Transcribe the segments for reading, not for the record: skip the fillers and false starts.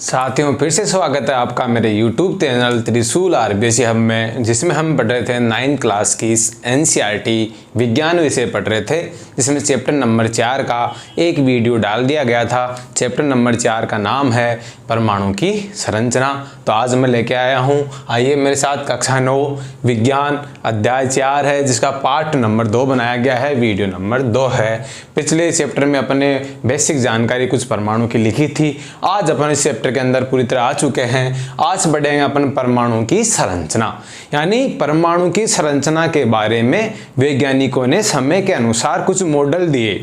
साथियों फिर से स्वागत है आपका मेरे YouTube चैनल त्रिशूल आरबीएसई हब में, जिसमें हम पढ़ रहे थे 9th क्लास की एनसीईआरटी विज्ञान विषय पढ़ रहे थे, जिसमें चैप्टर नंबर 4 का एक वीडियो डाल दिया गया था। चैप्टर नंबर 4 का नाम है परमाणु की संरचना। तो आज मैं लेके आया हूँ, आइए मेरे साथ कक्षा 9 विज्ञान अध्याय 4 है, जिसका पार्ट नंबर 2 बनाया गया है, वीडियो नंबर 2 है। पिछले चैप्टर में अपने बेसिक जानकारी कुछ परमाणु की लिखी थी। आज अपन इस चैप्टर के अंदर पूरी तरह आ चुके हैं। आज पढ़ेंगे अपन परमाणु की संरचना, यानी परमाणु की संरचना के बारे में वैज्ञानिकों ने समय के अनुसार कुछ मॉडल दिए।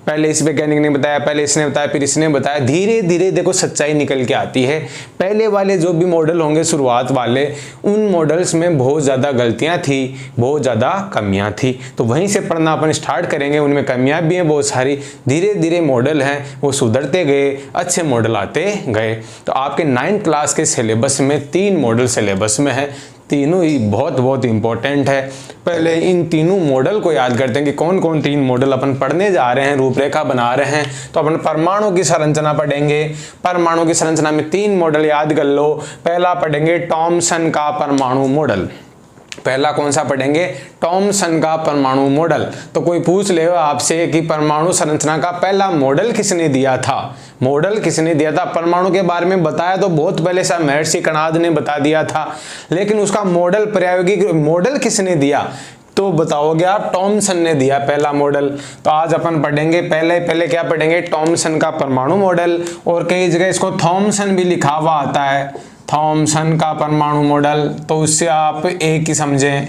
पहले इस वैज्ञानिक ने बताया, पहले इसने बताया, फिर इसने बताया। धीरे धीरे देखो सच्चाई निकल के आती है। पहले वाले जो भी मॉडल होंगे शुरुआत वाले, उन मॉडल्स में बहुत ज़्यादा गलतियां थी, बहुत ज़्यादा कमियां थी। तो वहीं से पढ़ना अपन स्टार्ट करेंगे। उनमें कमियां भी हैं बहुत सारी। धीरे धीरे मॉडल हैं वो सुधरते गए, अच्छे मॉडल आते गए। तो आपके 9th क्लास के सिलेबस में 3 मॉडल सिलेबस में है, तीनों ही बहुत इंपॉर्टेंट है। पहले इन तीनों मॉडल को याद करते हैं कि कौन कौन 3 मॉडल अपन पढ़ने जा रहे हैं, रूपरेखा बना रहे हैं। तो अपन परमाणु की संरचना पढ़ेंगे। परमाणु की संरचना में 3 मॉडल याद कर लो। पहला पढ़ेंगे थॉमसन का परमाणु मॉडल। पहला कौन सा पढ़ेंगे? थॉमसन का परमाणु मॉडल। तो कोई पूछ ले आपसे कि परमाणु संरचना का पहला मॉडल किसने दिया था? मॉडल किसने दिया था? परमाणु के बारे में बताया तो बहुत पहले सा महर्षि कणाद ने बता दिया था, लेकिन उसका मॉडल, प्रायोगिक मॉडल किसने दिया? तो बताओगे आप, थॉमसन ने दिया पहला मॉडल। तो आज अपन पढ़ेंगे पहले क्या पढ़ेंगे? थॉमसन का परमाणु मॉडल। और कई जगह इसको थॉमसन भी लिखा हुआ आता है, थॉमसन का परमाणु मॉडल। तो उससे आप एक ही समझें,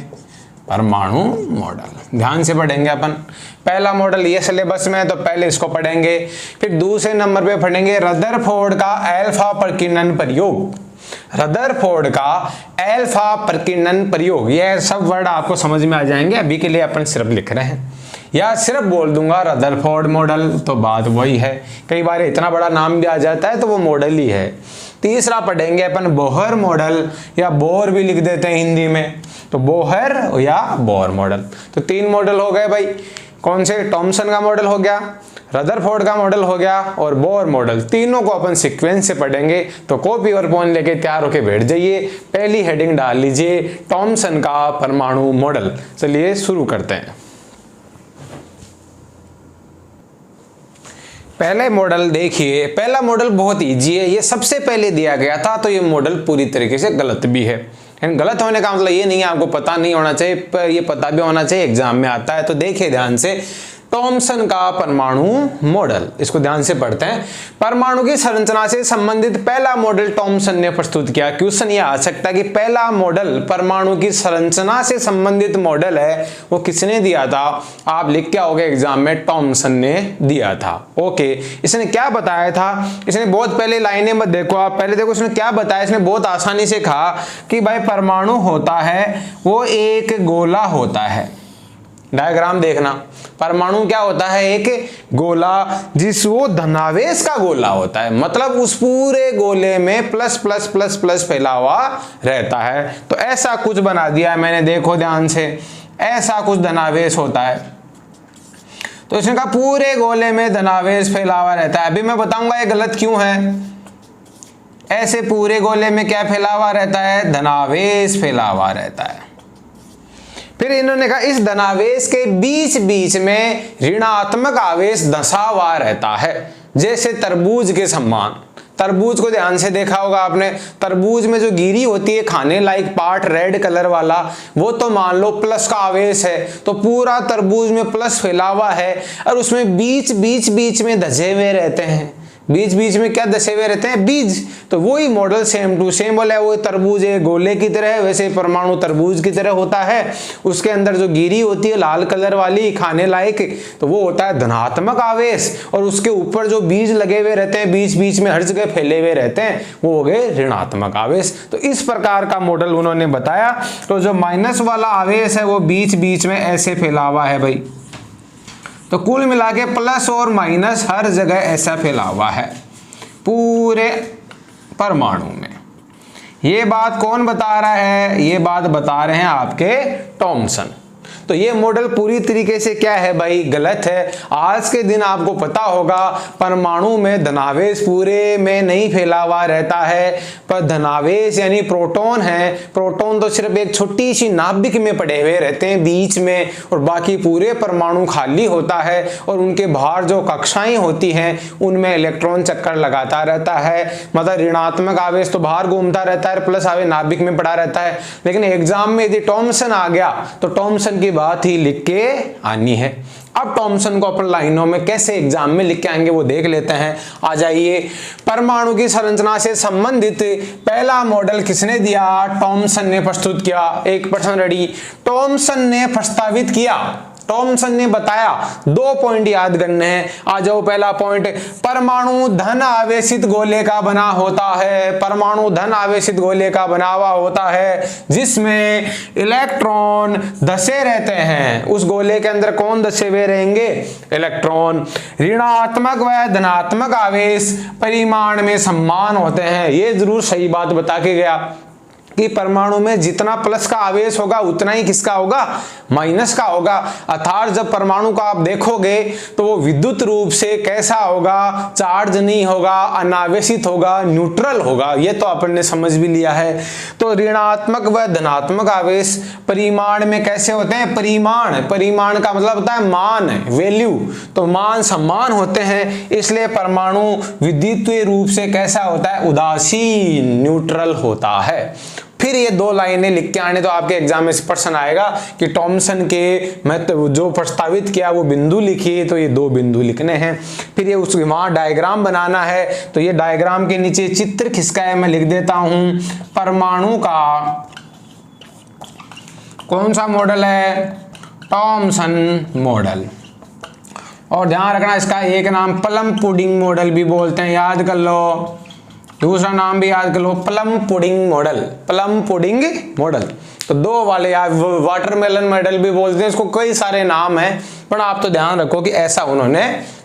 परमाणु मॉडल। ध्यान से पढ़ेंगे अपन। पहला मॉडल ये सिलेबस में है, तो पहले इसको पढ़ेंगे। फिर दूसरे नंबर पे पढ़ेंगे रदरफोर्ड का अल्फा प्रकीर्णन प्रयोग। रदरफोर्ड का अल्फा प्रकीर्णन प्रयोग, ये सब वर्ड आपको समझ में आ जाएंगे। अभी के लिए अपन सिर्फ लिख रहे हैं, या सिर्फ बोल दूंगा रदरफोर्ड मॉडल तो बात वही है। कई बार इतना बड़ा नाम भी आ जाता है तो वो मॉडल ही है। तीसरा पढ़ेंगे अपन बोहर मॉडल, या बोर भी लिख देते हैं हिंदी में, तो बोहर या बोर मॉडल। तो 3 मॉडल हो गए भाई। कौन से? थॉमसन का मॉडल हो गया, रदरफोर्ड का मॉडल हो गया, और बोर मॉडल। तीनों को अपन सीक्वेंस से पढ़ेंगे। तो कॉपी और पेन लेके तैयार होके बैठ जाइए। पहली हेडिंग डाल लीजिए, थॉमसन का परमाणु मॉडल। चलिए शुरू करते हैं। पहले मॉडल देखिए। पहला मॉडल बहुत इजी है, ये सबसे पहले दिया गया था। तो ये मॉडल पूरी तरीके से गलत भी है। गलत होने का मतलब ये नहीं है आपको पता नहीं होना चाहिए, पर ये पता भी होना चाहिए, एग्जाम में आता है। तो देखिए ध्यान से, थॉमसन का परमाणु मॉडल, इसको ध्यान से पढ़ते हैं। परमाणु की संरचना से संबंधित पहला मॉडल थॉमसन ने प्रस्तुत किया। क्वेश्चन ये आ सकता है कि पहला मॉडल परमाणु की संरचना से संबंधित मॉडल है, वो किसने दिया था? आप लिख के आओगे एग्जाम में, थॉमसन ने दिया था। ओके, इसने क्या बताया था? इसने बहुत पहले लाइनें मत देखो आप, पहले देखो इसने क्या बताया। इसने बहुत आसानी से कहा कि भाई परमाणु होता है वो एक गोला होता है। डायग्राम देखना, परमाणु क्या होता है? एक गोला, जिस वो धनावेश का गोला होता है। मतलब उस पूरे गोले में प्लस प्लस प्लस प्लस फैला हुआ रहता है। तो ऐसा कुछ बना दिया है मैंने, देखो ध्यान से, ऐसा कुछ धनावेश होता है। तो इसने कहा पूरे गोले में धनावेश फैला हुआ रहता है। अभी मैं बताऊंगा ये गलत क्यों है। ऐसे पूरे गोले में क्या फैला हुआ रहता है? धनावेश फैला हुआ रहता है। फिर इन्होंने कहा इस धनावेश के बीच बीच में ऋणात्मक आवेश धंसा हुआ रहता है, जैसे तरबूज के समान। तरबूज को ध्यान से देखा होगा आपने, तरबूज में जो गिरी होती है खाने लायक पार्ट रेड कलर वाला, वो तो मान लो प्लस का आवेश है। तो पूरा तरबूज में प्लस फैला हुआ है, और उसमें बीच बीच में धसे हुए रहते हैं। बीच बीच में क्या धसे हुए रहते हैं? बीज। तो वही मॉडल सेम टू सेम बोला है। वो तरबूज एक गोले की तरह है, वैसे परमाणु तरबूज की तरह होता है। उसके अंदर जो गिरी होती है लाल कलर वाली खाने लायक, तो वो होता है धनात्मक आवेश, और उसके ऊपर जो बीज लगे हुए रहते हैं बीच बीच में हर जगह फैले हुए रहते हैं, वो हो गए ऋणात्मक आवेश। तो इस प्रकार का मॉडल उन्होंने बताया। तो जो माइनस वाला आवेश है वो बीच बीच में ऐसे फैला हुआ है भाई। तो कुल मिला के प्लस और माइनस हर जगह ऐसा फैला हुआ है पूरे परमाणु में। ये बात कौन बता रहा है? ये बात बता रहे हैं आपके थॉमसन। तो ये मॉडल पूरी तरीके से क्या है भाई, गलत है। आज के दिन आपको पता होगा परमाणु में धनावेश पूरे में नहीं फैला हुआ रहता है, पर धनावेश यानी प्रोटॉन है, प्रोटॉन तो सिर्फ एक छोटी सी नाभिक में पड़े हुए रहते हैं बीच में, और बाकी पूरे परमाणु खाली होता है, और उनके बाहर जो कक्षाएं होती हैं उनमें इलेक्ट्रॉन चक्कर लगाता रहता है। मतलब ऋणात्मक आवेश तो बाहर घूमता रहता है, प्लस आवेश नाभिक में पड़ा रहता है। लेकिन एग्जाम में यदि थॉमसन आ गया तो थॉमसन की बात ही लिख के आनी है। अब थॉमसन को अपन लाइनों में कैसे एग्जाम में लिख के आएंगे वो देख लेते हैं। आ जाइए, परमाणु की संरचना से संबंधित पहला मॉडल किसने दिया, थॉमसन ने प्रस्तुत किया। 1% रेडी। थॉमसन ने प्रस्तावित किया, थॉमसन ने बताया। 2 पॉइंट याद करने हैं। आ जाओ, पहला पॉइंट, परमाणु धन आवेशित गोले का बना होता है। परमाणु धन आवेशित गोले का बना हुआ होता है जिसमें इलेक्ट्रॉन धसे रहते हैं। उस गोले के अंदर कौन धसे हुए रहेंगे, इलेक्ट्रॉन। ऋणात्मक व धनात्मक आवेश परिमाण में समान होते हैं। ये जरूर सही बात बता के गया कि परमाणु में जितना प्लस का आवेश होगा उतना ही किसका होगा, माइनस का होगा। अर्थात जब परमाणु को आप देखोगे तो वो विद्युत रूप से कैसा होगा, चार्ज नहीं होगा, अनावेशित होगा, न्यूट्रल होगा। ये तो अपन ने समझ भी लिया है। तो ऋणात्मक व धनात्मक आवेश परिमाण में कैसे होते हैं, परिमाण का मतलब होता है मान, वैल्यू। तो मान समान होते हैं, इसलिए परमाणु विद्युतीय रूप से कैसा होता है, उदासीन, न्यूट्रल होता है। फिर ये 2 लाइनें लिख के आने तो आपके एग्जाम में प्रश्न आएगा कि थॉमसन के महत्व जो प्रस्तावित किया वो बिंदु लिखिए, तो ये 2 बिंदु लिखने हैं। फिर ये उसके वहां डायग्राम बनाना है, तो ये डायग्राम के नीचे चित्र खिसका है, मैं लिख देता हूं। परमाणु का कौन सा मॉडल है, थॉमसन मॉडल। और ध्यान रखना इसका एक नाम प्लम पुडिंग मॉडल भी बोलते हैं, याद कर लो। दूसरा नाम भी याद कर लो, plum pudding model. Plum pudding model तो 2 वाले, या वाटरमेलन मॉडल भी बोलते हैं, इसको कई सारे नाम हैं, पर आप तो ध्यान रखो कि ऐसा उन्होंने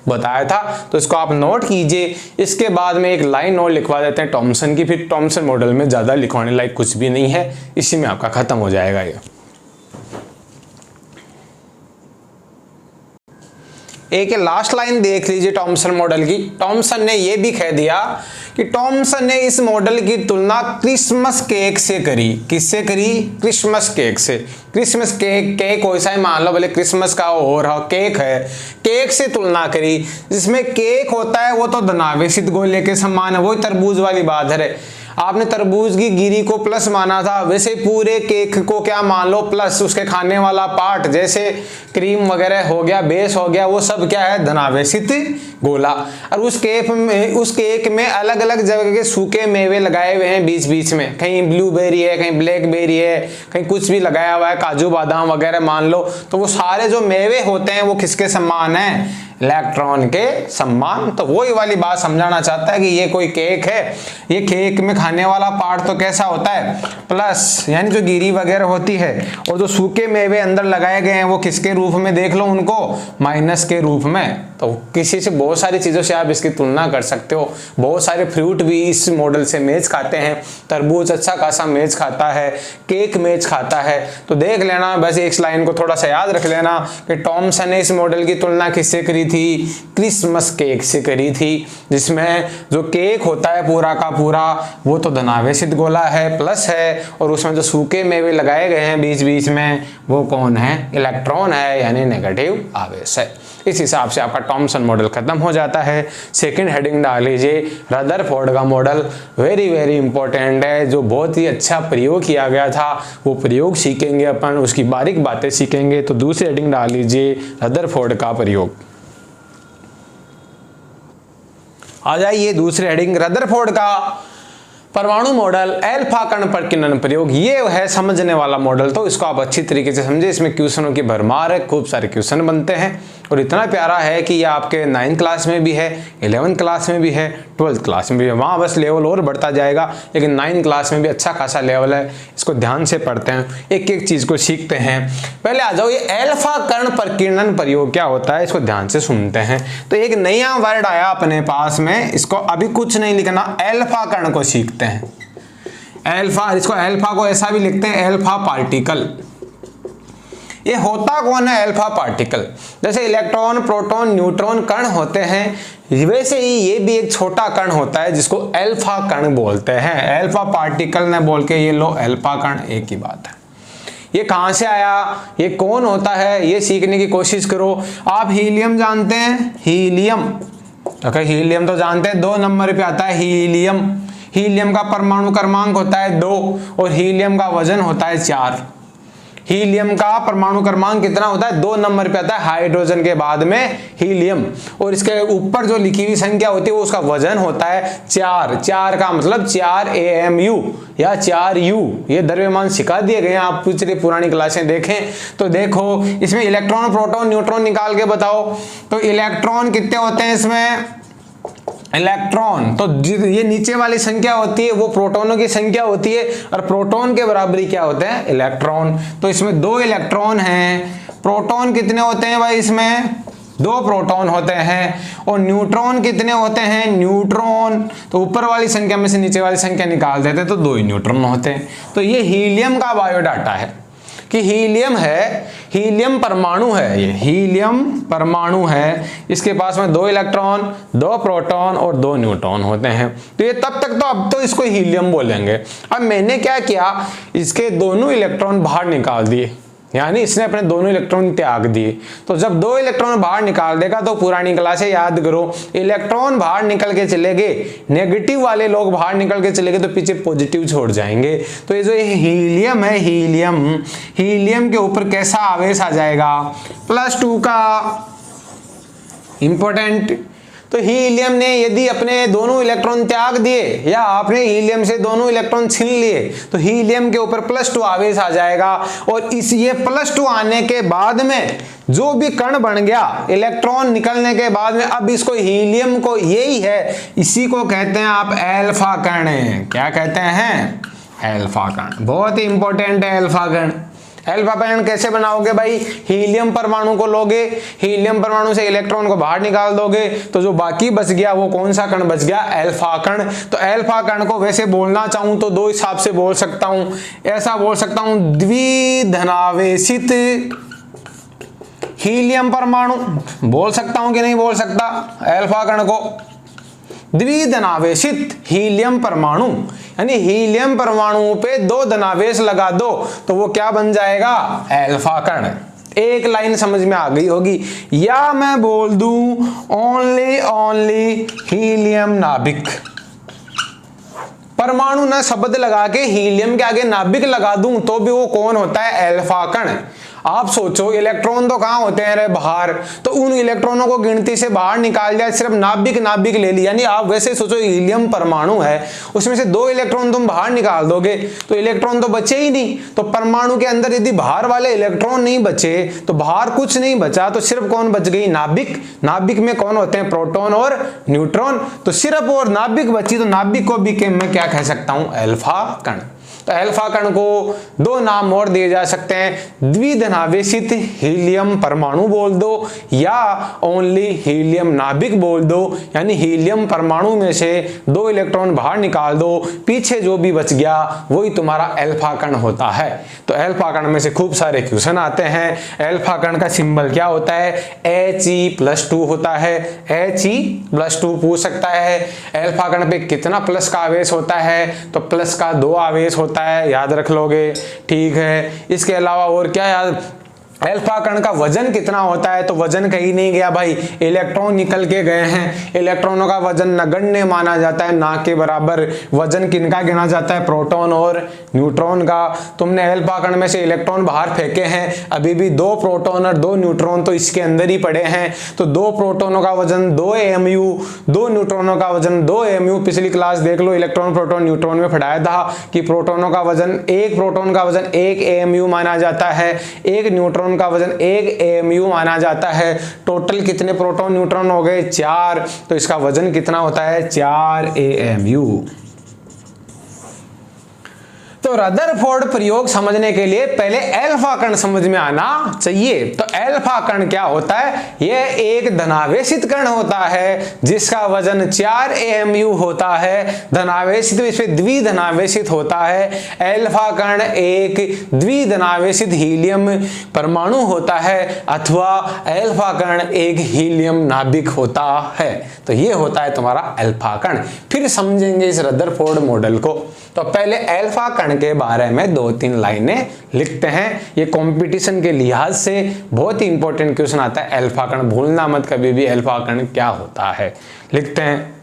बताया था। तो इसको आप नोट कीजिए। इसके बाद में एक लाइन और लिखवा देते हैं थॉमसन की। फिर थॉमसन मॉडल में ज्यादा लिखवाने लायक कुछ भी नहीं है, इसी में आपका खत्म हो जाएगा ये। एक लास्ट लाइन देख लीजिए थॉमसन मॉडल की। थॉमसन ने यह भी कह दिया कि थॉमसन ने इस मॉडल की तुलना क्रिसमस केक से करी। किससे करी, क्रिसमस केक से। क्रिसमस केक वैसा ही मान लो, भले क्रिसमस का और केक है, केक से तुलना करी। जिसमें केक होता है वो तो धनावेशित गोले के समान है, वही तरबूज वाली बात है। आपने तरबूज की गिरी को प्लस माना था, वैसे पूरे केक को क्या मान लो, प्लस। उसके खाने वाला पार्ट जैसे क्रीम वगैरह हो गया, बेस हो गया, वो सब क्या है, धनावेशित गोला। और उस केक में अलग अलग जगह के सूखे मेवे लगाए हुए हैं बीच बीच में। कहीं ब्लूबेरी है, कहीं ब्लैकबेरी है, कहीं कुछ भी लगाया हुआ है, काजू बादाम वगैरह मान लो। तो वो सारे जो मेवे होते हैं वो किसके समान है, इलेक्ट्रॉन के सम्मान। तो वही वाली बात समझाना चाहता है कि ये कोई केक है, ये केक में खाने वाला पार्ट तो कैसा होता है, प्लस, यानी जो गिरी वगैरह होती है, और जो सूखे मेवे अंदर लगाए गए हैं वो किसके रूप में देख लो उनको, माइनस के रूप में। तो किसी से बहुत सारी चीज़ों से आप इसकी तुलना कर सकते हो। बहुत सारे फ्रूट भी इस मॉडल से मेज खाते हैं। तरबूज अच्छा खासा मेज खाता है, केक मेज खाता है। तो देख लेना, बस एक लाइन को थोड़ा सा याद रख लेना कि थॉमसन ने इस मॉडल की तुलना किससे करी थी, क्रिसमस केक से करी थी। जिसमें जो केक होता है पूरा का पूरा वो तो धनावेशित गोला है, प्लस है, और उसमें जो सूखे मेवे लगाए गए हैं बीच बीच में वो कौन है, इलेक्ट्रॉन है, यानी नेगेटिव आवेश है। इस हिसाब से आपका थॉमसन मॉडल खत्म हो जाता है। सेकंड हेडिंग डाल लीजिए, रदरफोर्ड का मॉडल। वेरी वेरी इंपॉर्टेंट है, जो बहुत ही अच्छा प्रयोग किया गया था, वो प्रयोग सीखेंगे अपन, उसकी बारीक बातें सीखेंगे। तो दूसरी हेडिंग डाल लीजिए, रदरफोर्ड का प्रयोग। आ जाइए दूसरी हेडिंग, रदरफोर्ड का परमाणु मॉडल, अल्फा कण प्रकीर्णन प्रयोग। ये है समझने वाला मॉडल, तो इसको आप अच्छी तरीके से समझे। इसमें क्वेश्चनों की भरमार है, खूब सारे क्वेश्चन बनते हैं, और इतना प्यारा है कि ये आपके 9th क्लास में भी है, 11th क्लास में भी है, 12th क्लास में भी है। वहाँ बस लेवल और बढ़ता जाएगा, लेकिन 9th क्लास में भी अच्छा खासा लेवल है। इसको ध्यान से पढ़ते हैं, एक एक चीज़ को सीखते हैं। पहले आ जाओ, ये अल्फा कण प्रकीर्णन प्रयोग क्या होता है, इसको ध्यान से सुनते हैं। तो एक नया वर्ड आया अपने पास में, इसको अभी कुछ नहीं लिखना, अल्फा कण को सीखते हैं। अल्फा, इसको अल्फा को ऐसा भी लिखते हैं, अल्फा पार्टिकल। ये होता कौन है? Alpha particle. जैसे इलेक्ट्रॉन, प्रोटॉन, न्यूट्रॉन कण होते हैं, वैसे ही ये भी एक छोटा कण होता है जिसको अल्फा कण बोलते हैं। अल्फा पार्टिकल ने बोल के ये लो अल्फा कण, एक ही बात है। ये कहां से आया, ये कौन होता है, ये सीखने की कोशिश करो। आप हीलियम जानते हैं? हीलियम, ओके, हीलियम तो जानते हैं, 2 नंबर पे आता है हीलियम। हीलियम का परमाणु क्रमांक होता है 2 और हीलियम का वजन होता है 4। हीलियम का परमाणु क्रमांक कितना होता है? 2 नंबर पे आता है, हाइड्रोजन के बाद में हीलियम, और इसके ऊपर जो लिखी हुई संख्या होती है वो उसका वजन होता है 4। 4 का मतलब 4 AMU या 4U। ये द्रव्यमान सिखा दिए गए हैं, आप पिछली पुरानी क्लासें देखें तो देखो। इसमें इलेक्ट्रॉन, प्रोटॉन, न्यूट्रॉन निकाल के बताओ। तो इलेक्ट्रॉन कितने होते हैं इसमें? इलेक्ट्रॉन तो ये नीचे वाली संख्या होती है वो प्रोटॉनों की संख्या होती है, और प्रोटॉन के बराबरी क्या होते हैं? इलेक्ट्रॉन। तो इसमें 2 इलेक्ट्रॉन हैं। प्रोटॉन कितने होते हैं भाई? इसमें 2 प्रोटॉन होते हैं। और न्यूट्रॉन कितने होते हैं? न्यूट्रॉन तो ऊपर वाली संख्या में से नीचे वाली संख्या निकाल देते तो 2 ही न्यूट्रॉन होते हैं। तो ये हीलियम का बायोडाटा है कि हीलियम है, हीलियम परमाणु है, ये हीलियम परमाणु है। इसके पास में 2 इलेक्ट्रॉन, 2 प्रोटॉन और 2 न्यूट्रॉन होते हैं। तो ये तब तक तो अब तो इसको हीलियम बोलेंगे। अब मैंने क्या किया, इसके दोनों इलेक्ट्रॉन बाहर निकाल दिए, यानी इसने अपने दोनों इलेक्ट्रॉन त्याग दिए। तो जब 2 इलेक्ट्रॉन बाहर निकाल देगा तो पुरानी क्लासें याद करो, इलेक्ट्रॉन बाहर निकल के चले गए, नेगेटिव वाले लोग बाहर निकल के चले गए तो पीछे पॉजिटिव छोड़ जाएंगे। तो ये जो हीलियम है, हीलियम के ऊपर कैसा आवेश आ जाएगा? +2 का। इंपॉर्टेंट। तो हीलियम ने यदि अपने दोनों इलेक्ट्रॉन त्याग दिए या आपने हीलियम से दोनों इलेक्ट्रॉन छीन लिए तो हीलियम के ऊपर +2 आवेश आ जाएगा, और इस ये +2 आने के बाद में जो भी कण बन गया इलेक्ट्रॉन निकलने के बाद में, अब इसको हीलियम को, यही है, इसी को कहते हैं आप अल्फा कण। क्या कहते हैं? अल्फा कण। बहुत ही इंपॉर्टेंट है अल्फा कण। अल्फा कण कैसे बनाओगे भाई? हीलियम परमाणु को लोगे, हीलियम परमाणु से इलेक्ट्रॉन को बाहर निकाल दोगे तो जो बाकी बच गया वो कौन सा कण बच गया? अल्फा कण। तो अल्फा कण को वैसे बोलना चाहूं तो 2 हिसाब से बोल सकता हूं। ऐसा बोल सकता हूं, द्विधनावेशित हीलियम परमाणु बोल सकता हूं कि नहीं बोल सकता? अल्फा कण को द्विधनावेशित हीलियम परमाणु, यानी हीलियम परमाणु पे 2 धनावेश लगा दो तो वो क्या बन जाएगा? अल्फा कण। एक लाइन समझ में आ गई होगी। या मैं बोल दूं ओनली हीलियम नाभिक, परमाणु ना शब्द लगा के हीलियम के आगे नाभिक लगा दूं तो भी वो कौन होता है? अल्फा कण। आप सोचो, इलेक्ट्रॉन तो कहां होते हैं रे? बाहर। तो उन इलेक्ट्रॉनों को गिनती से बाहर निकाल दिया, सिर्फ नाभिक ले लिया। यानी आप वैसे सोचो, हीलियम परमाणु है, उसमें से 2 इलेक्ट्रॉन तुम बाहर निकाल दोगे तो इलेक्ट्रॉन तो बचे ही नहीं। तो परमाणु के अंदर यदि बाहर वाले इलेक्ट्रॉन नहीं बचे तो बाहर कुछ नहीं बचा, तो सिर्फ कौन बच गई? नाभिक। नाभिक में कौन होते हैं? प्रोटॉन और न्यूट्रॉन। तो सिर्फ और नाभिक बची, तो नाभिक को भी मैं क्या कह सकता हूं? अल्फा कण। तो अल्फा कण को 2 नाम और दिए जा सकते हैं, द्विधनावेशित हीलियम परमाणु बोल दो या ओनली हीलियम नाभिक बोल दो। यानी हीलियम परमाणु में से 2 इलेक्ट्रॉन बाहर निकाल दो, पीछे जो भी बच गया वही तुम्हारा अल्फा कण होता है। तो अल्फा कण में से खूब सारे क्वेश्चन आते हैं। अल्फा कण का सिंबल क्या होता है? He+2 होता है, He+2 पूछ सकता है। अल्फा कण पे कितना प्लस का आवेश होता है? तो प्लस का 2 आवेश होता है, याद रख लोगे, ठीक है। इसके अलावा और क्या याद? अल्फा कण का वजन कितना होता है? तो वजन कहीं नहीं गया भाई, इलेक्ट्रॉन निकल के गए हैं। इलेक्ट्रॉनों का वजन नगण्य माना जाता है, ना के बराबर। वजन किनका गिना जाता है? प्रोटॉन और न्यूट्रॉन का। तुमने अल्फा कण में से इलेक्ट्रॉन बाहर फेंके हैं, अभी भी 2 प्रोटॉन और 2 न्यूट्रॉन तो इसके अंदर ही पड़े हैं। तो 2 प्रोटॉनों का वजन 2 AMU, 2 न्यूट्रॉनों का वजन 2 AMU। पिछली क्लास देख लो, इलेक्ट्रॉन प्रोटॉन न्यूट्रॉन में पढ़ाया था कि प्रोटॉनों का वजन, एक प्रोटॉन का वजन 1 AMU माना जाता है, एक न्यूट्रॉन का वजन 1 AMU माना जाता है। टोटल कितने प्रोटॉन न्यूट्रॉन हो गए? 4। तो इसका वजन कितना होता है? 4 AMU। तो तो रदरफोर्ड प्रयोग समझने के लिए पहले अल्फा कण समझ में आना चाहिए। तो अल्फा कण क्या होता है? यह एक धनावेशित कण होता है जिसका वजन 4 AMU होता है। धनावेशित इसमें द्विधनावेशित होता है। अल्फा कण एक द्विधनावेशित हीलियम परमाणु होता है अथवा अल्फा कण एक हीलियम नाभिक होता है। तो ये होता है तुम्हारा अल्फा कण। फिर समझेंगे इस रदरफोर्ड मॉडल को। तो पहले अल्फा कण के बारे में 2-3 लाइनें लिखते हैं। ये कंपटीशन के लिहाज से बहुत ही इंपॉर्टेंट क्वेश्चन आता है। अल्फा कण भूलना मत कभी भी, अल्फा कण क्या होता है। लिखते हैं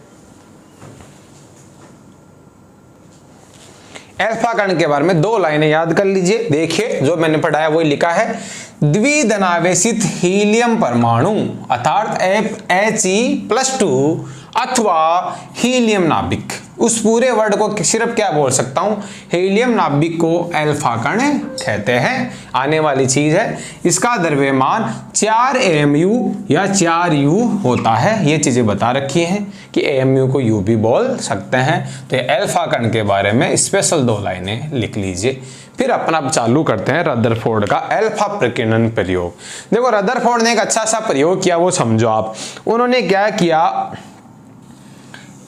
अल्फा कण के बारे में 2 लाइनें याद कर लीजिए। देखिए जो मैंने पढ़ाया वही लिखा है। द्विधनावेशित हीलियम परमाणु अर्थात He+2 अथवा हीलियम नाभिक, उस पूरे वर्ड को सिर्फ क्या बोल सकता हूं? हीलियम नाभिक को अल्फा कण कहते हैं। आने वाली चीज है। इसका द्रव्यमान 4 AMU या 4 U होता है। ये चीजें बता रखी हैं कि AMU को U भी बोल सकते हैं। तो ये अल्फा कण के बारे में स्पेशल 2 लाइनें लिख लीजिए। फिर अपना चालू करते हैं रदरफोर्ड का अल्फा प्रकीर्णन प्रयोग। देखो रदरफोर्ड ने एक अच्छा सा प्रयोग किया, वो समझो आप। उन्होंने क्या किया,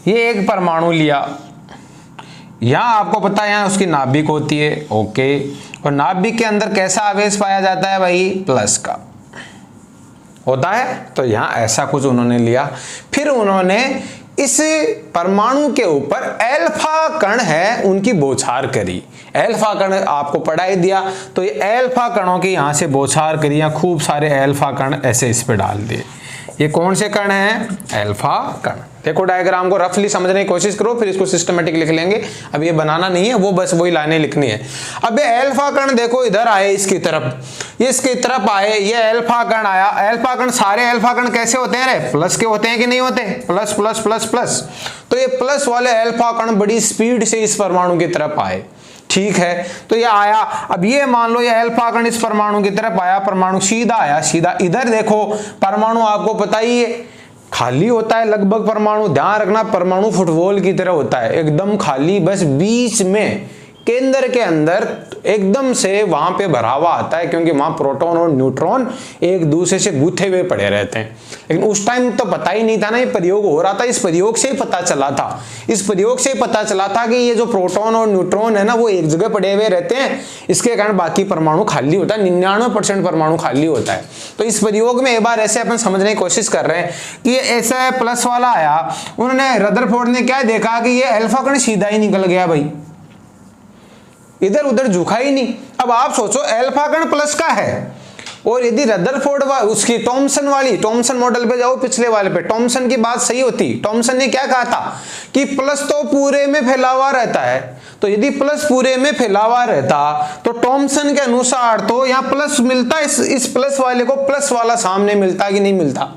ये एक परमाणु लिया, यहां आपको पता है यहां उसकी नाभिक होती है, ओके, और नाभिक के अंदर कैसा आवेश पाया जाता है भाई? प्लस का होता है। तो यहां ऐसा कुछ उन्होंने लिया। फिर उन्होंने इस परमाणु के ऊपर अल्फा कण है उनकी बौछार करी। अल्फा कण आपको पढ़ा ही दिया। तो ये अल्फा कणों की यहां से बौछार करी, या खूब सारे अल्फा कण ऐसे इस पे डाल दिए। ये कौन से कण हैं? अल्फा कण। देखो डायग्राम को रफली समझने की कोशिश करो, फिर इसको सिस्टमेटिक लिख लेंगे। अब ये बनाना नहीं है, वो बस वही लाइनें लिखनी है। अब ये अल्फा कण देखो इधर आए, इसकी तरफ, इसकी तरफ आए, ये अल्फा कण आया। अल्फा कण, सारे अल्फा कण कैसे होते हैं रे? प्लस के होते हैं कि नहीं होते? Plus plus plus plus. तो ये प्लस वाले अल्फा कण बड़ी स्पीड से इस परमाणु की तरफ आए, ठीक है। तो ये आया। अब ये मान लो ये अल्फा कण इस परमाणु की तरफ आया, परमाणु सीधा आया, सीधा इधर देखो। परमाणु आपको पता ही है खाली होता है लगभग। परमाणु ध्यान रखना, परमाणु फुटबॉल की तरह होता है, एकदम खाली, बस बीच में केंद्र के अंदर एकदम से वहां पे भरा हुआ आता है, क्योंकि वहां प्रोटॉन और न्यूट्रॉन एक दूसरे से गुथे हुए पड़े रहते हैं। लेकिन उस टाइम तो पता ही नहीं था ना ये प्रयोग हो रहा था। इस प्रयोग से ही पता चला था, इस प्रयोग से ही पता चला था कि ये जो प्रोटॉन और न्यूट्रॉन है ना वो एक जगह पड़े हुए रहते हैं। इसके कारण बाकी परमाणु खाली होता है, 99% परमाणु खाली होता है। तो इस प्रयोग में एक बार ऐसे अपन समझने की कोशिश कर रहे हैं कि ये ऐसा प्लस वाला आया। उन्होंने रदरफोर्ड ने क्या देखा कि ये अल्फा कण सीधा ही निकल गया भाई, इधर उधर झुका ही नहीं। अब आप सोचो अल्फा कण प्लस का है, और यदि रदरफोर्ड उसकी टॉमसन वाली, टॉमसन मॉडल पे जाओ पिछले वाले पे, टॉमसन की बात सही होती। टॉमसन ने क्या कहा था कि प्लस तो पूरे में फैला हुआ रहता है। तो यदि प्लस पूरे में फैला हुआ रहता तो टॉमसन के अनुसार तो यहाँ प्लस मिलता, इस प्लस वाले को प्लस वाला सामने मिलता कि नहीं मिलता।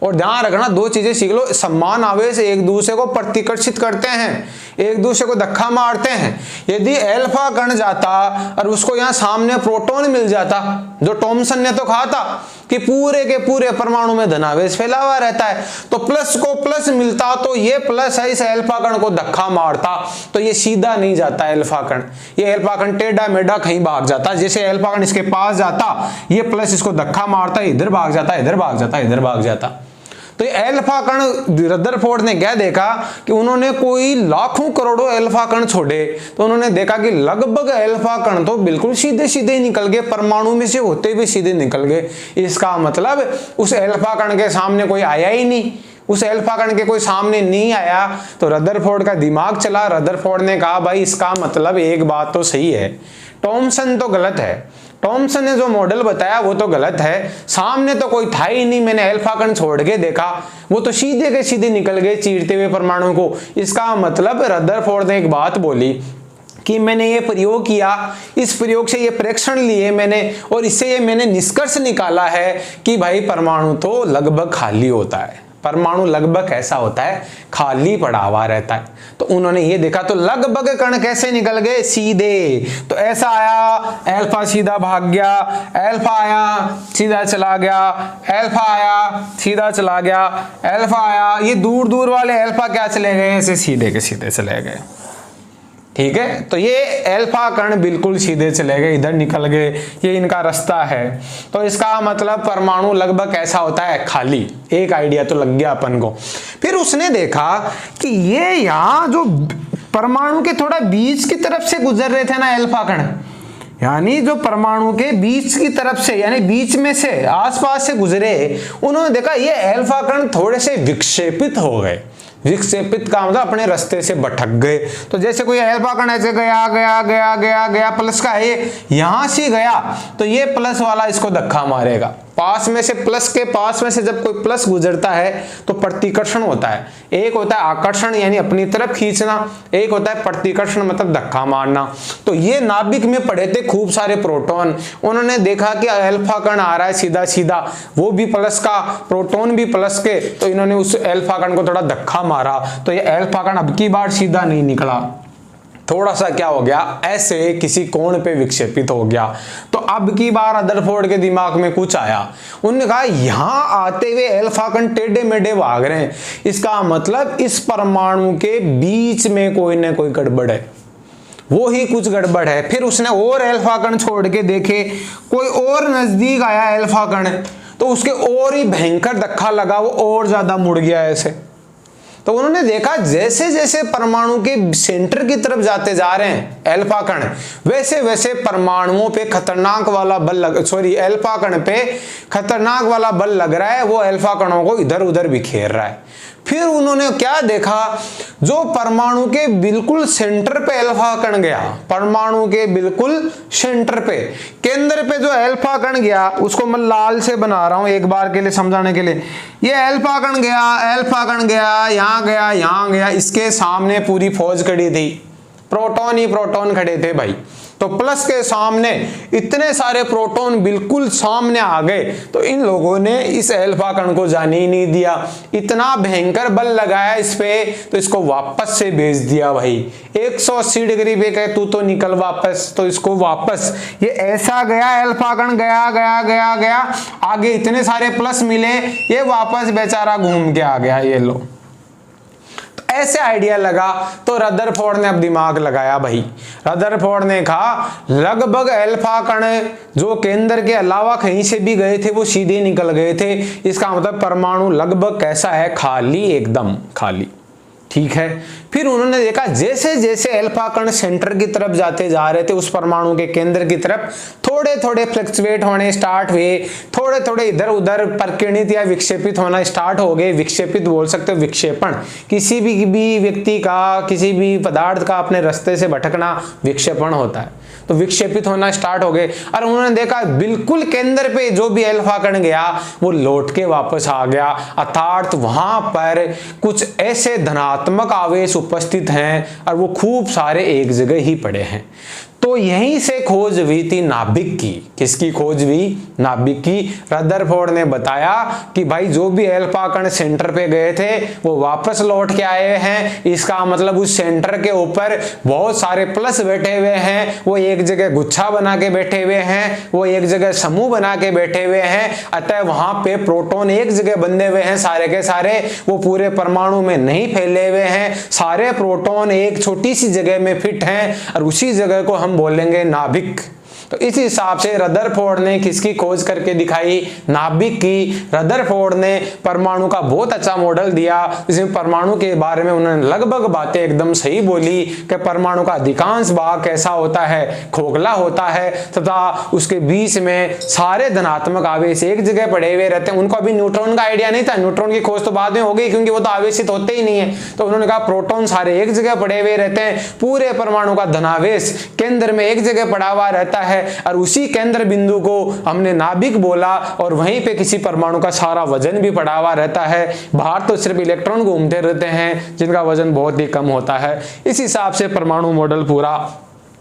और ध्यान रखना 2 चीजें सीख लो, समान आवेश एक दूसरे को प्रतिकर्षित करते हैं, एक दूसरे को धक्का मारते हैं। यदि अल्फा कण जाता और उसको यहाँ सामने प्रोटॉन मिल जाता, जो टॉमसन ने तो कहा था कि पूरे के पूरे परमाणु में धनावेश फैला हुआ रहता है, तो प्लस को प्लस मिलता तो ये प्लस है इस अल्फा कण को धक्का मारता, तो ये सीधा नहीं जाता अल्फा कण। ये अल्फा कण टेढ़ा मेढ़ा कहीं भाग जाता। जैसे अल्फा कण इसके पास जाता, ये प्लस इसको धक्का मारता, इधर भाग जाता, इधर भाग जाता, इधर भाग जाता। तो ये अल्फा कण, रदरफोर्ड ने क्या देखा कि उन्होंने कोई लाखों करोड़ों अल्फा कण छोड़े, तो उन्होंने देखा कि लगभग अल्फा कण तो बिल्कुल सीधे सीधे निकल गए, परमाणु में से होते हुए सीधे निकल गए। इसका मतलब उस अल्फा कण के सामने कोई आया ही नहीं, उस अल्फा कण के कोई सामने नहीं आया। तो रदरफोर्ड का दिमाग चला। रदरफोर्ड ने कहा भाई इसका मतलब एक बात तो सही है, टॉमसन तो गलत है, टॉमसन ने जो मॉडल बताया वो तो गलत है। सामने तो कोई था ही नहीं, मैंने अल्फा कण छोड़ के देखा, वो तो सीधे के सीधे निकल गए चीरते हुए परमाणु को। इसका मतलब रदरफोर्ड ने एक बात बोली कि मैंने ये प्रयोग किया, इस प्रयोग से ये प्रेक्षण लिए मैंने, और इससे ये मैंने निष्कर्ष निकाला है कि भाई परमाणु तो लगभग खाली होता है, परमाणु लगभग ऐसा होता है खाली पड़ा हुआ रहता है। तो उन्होंने ये देखा। तो लगभग कण कैसे निकल गए? सीधे। तो ऐसा आया, अल्फा सीधा भाग गया, अल्फा आया सीधा चला गया, अल्फा आया सीधा चला गया, अल्फा आया, ये दूर दूर वाले अल्फा क्या चले गए? ऐसे सीधे के सीधे चले गए। ठीक है, तो ये अल्फा कण बिल्कुल सीधे चले गए, इधर निकल गए, ये इनका रास्ता है। तो इसका मतलब परमाणु लगभग कैसा होता है, खाली। एक आइडिया तो लग गया अपन को। फिर उसने देखा कि ये यहाँ जो परमाणु के थोड़ा बीच की तरफ से गुजर रहे थे ना अल्फा कण, यानी जो परमाणु के बीच की तरफ से, यानी बीच में से आसपास से गुजरे, उन्होंने देखा ये अल्फा कण थोड़े से विक्षेपित हो गए। विक्षेपित का मतलब अपने रास्ते से भटक गए। तो जैसे कोई अल्फा कण ऐसे गया गया गया गया गया, प्लस का है यहां से गया, तो ये प्लस वाला इसको धक्का मारेगा। पास में से, प्लस के पास में से जब कोई प्लस गुजरता है तो प्रतिकर्षण होता है। एक होता है आकर्षण यानी अपनी तरफ खींचना, एक होता है प्रतिकर्षण मतलब धक्का मारना। तो ये नाभिक में पड़े थे खूब सारे प्रोटॉन, उन्होंने देखा कि अल्फा कण आ रहा है सीधा सीधा, वो भी प्लस का, प्रोटॉन भी प्लस के, तो इन्होंने उस अल्फा कण को थोड़ा धक्का मारा, तो ये अल्फा कण अब की बार सीधा नहीं निकला, थोड़ा सा क्या हो गया, ऐसे किसी कोण पे विक्षेपित हो गया। तो अब की बार रदरफोर्ड के दिमाग में कुछ आया, उन्होंने कहा यहां आते हुए अल्फा कण टेढ़े मेढ़े भाग रहे हैं, इसका मतलब इस परमाणु के बीच में कोई ना कोई गड़बड़ है, वो ही कुछ गड़बड़ है। फिर उसने और अल्फा कण छोड़ के देखे, कोई और नजदीक आया अल्फा कण, तो उसके और ही भयंकर धक्का लगा, वो और ज्यादा मुड़ गया ऐसे। तो उन्होंने देखा जैसे जैसे परमाणु के सेंटर की तरफ जाते जा रहे हैं अल्फा कण, वैसे वैसे परमाणुओं पे खतरनाक वाला बल अल्फा कण पे खतरनाक वाला बल लग रहा है, वो अल्फा कणों को इधर उधर बिखेर रहा है। फिर उन्होंने क्या देखा, जो परमाणु के बिल्कुल सेंटर पे अल्फा कण गया, परमाणु के बिल्कुल सेंटर पे, केंद्र पे जो अल्फा कण गया, उसको मैं लाल से बना रहा हूं एक बार के लिए समझाने के लिए। ये अल्फा कण गया, अल्फा कण गया, यहां गया, यहां गया, इसके सामने पूरी फौज खड़ी थी, प्रोटॉन ही प्रोटॉन खड़े थे भाई। तो प्लस के सामने इतने सारे प्रोटॉन बिल्कुल सामने आ गए, तो इन लोगों ने इस अल्फा कण को जाने ही नहीं दिया, इतना भयंकर बल लगाया इस पे, तो इसको वापस से भेज दिया भाई। 180 डिग्री पे कहे तू तो निकल वापस, तो इसको वापस, ये ऐसा गया अल्फा कण, गया गया गया गया, आगे इतने सारे प्लस मिले, ये वापस बेचारा घूम के आ गया, ये लो। ऐसे आइडिया लगा, तो रदरफोर्ड ने अब दिमाग लगाया भाई। रदरफोर्ड ने कहा लगभग अल्फा कण जो केंद्र के अलावा कहीं से भी गए थे वो सीधे निकल गए थे, इसका मतलब परमाणु लगभग कैसा है, खाली, एकदम खाली। ठीक है, फिर उन्होंने देखा जैसे जैसे अल्फा कण सेंटर की तरफ जाते जा रहे थे, उस परमाणु के केंद्र की तरफ थोड़े थोड़े फ्लक्चुएट होने स्टार्ट हुए, थोड़े थोड़े इधर उधर परिकिणित या विक्षेपित होना स्टार्ट हो गए। विक्षेपित बोल सकते हो, विक्षेपण, किसी भी व्यक्ति का, किसी भी पदार्थ का अपने रास्ते से भटकना विक्षेपण होता है। तो विक्षेपित होना स्टार्ट हो गए, और उन्होंने देखा बिल्कुल केंद्र पे जो भी अल्फा कण गया वो लौट के वापस आ गया, अर्थात वहां पर कुछ ऐसे धनात्मक आवेश उपस्थित हैं और वो खूब सारे एक जगह ही पड़े हैं। तो यहीं से खोज हुई थी नाभिक की। किसकी खोज हुई? नाभिक की। रदरफोर्ड ने बताया कि भाई जो भी अल्फा कण सेंटर पे गए थे वो वापस लौट के आए हैं, इसका मतलब उस सेंटर के ऊपर बहुत सारे प्लस बैठे हुए हैं, वो एक जगह गुच्छा बना के बैठे हुए हैं, वो एक जगह समूह बना के बैठे हुए हैं, अतः वहां पे प्रोटॉन एक जगह बंधे हुए हैं सारे के सारे, वो पूरे परमाणु में नहीं फैले हुए हैं, सारे प्रोटॉन एक छोटी सी जगह में फिट हैं और उसी जगह को हम बोलेंगे नाभिक। तो इस हिसाब से रदरफोर्ड ने किसकी खोज करके दिखाई? नाभिक की। रदरफोर्ड ने परमाणु का बहुत अच्छा मॉडल दिया, जिसमें परमाणु के बारे में उन्होंने लगभग बातें एकदम सही बोली कि परमाणु का अधिकांश भाग कैसा होता है, खोखला होता है, तथा उसके बीच में सारे धनात्मक आवेश एक जगह पड़े हुए रहते हैं। उनको अभी न्यूट्रॉन का आइडिया नहीं था, न्यूट्रॉन की खोज तो बाद में हो गई क्योंकि वो तो आवेशित होते ही नहीं है। तो उन्होंने कहा प्रोटॉन सारे एक जगह पड़े हुए रहते हैं, पूरे परमाणु का धनावेश केंद्र में एक जगह पड़ा हुआ रहता है, और उसी केंद्र बिंदु को हमने नाभिक बोला, और वहीं पे किसी परमाणु का सारा वजन भी पड़ा हुआ रहता है। बाहर तो सिर्फ इलेक्ट्रॉन घूमते रहते हैं जिनका वजन बहुत ही कम होता है। इस हिसाब से परमाणु मॉडल पूरा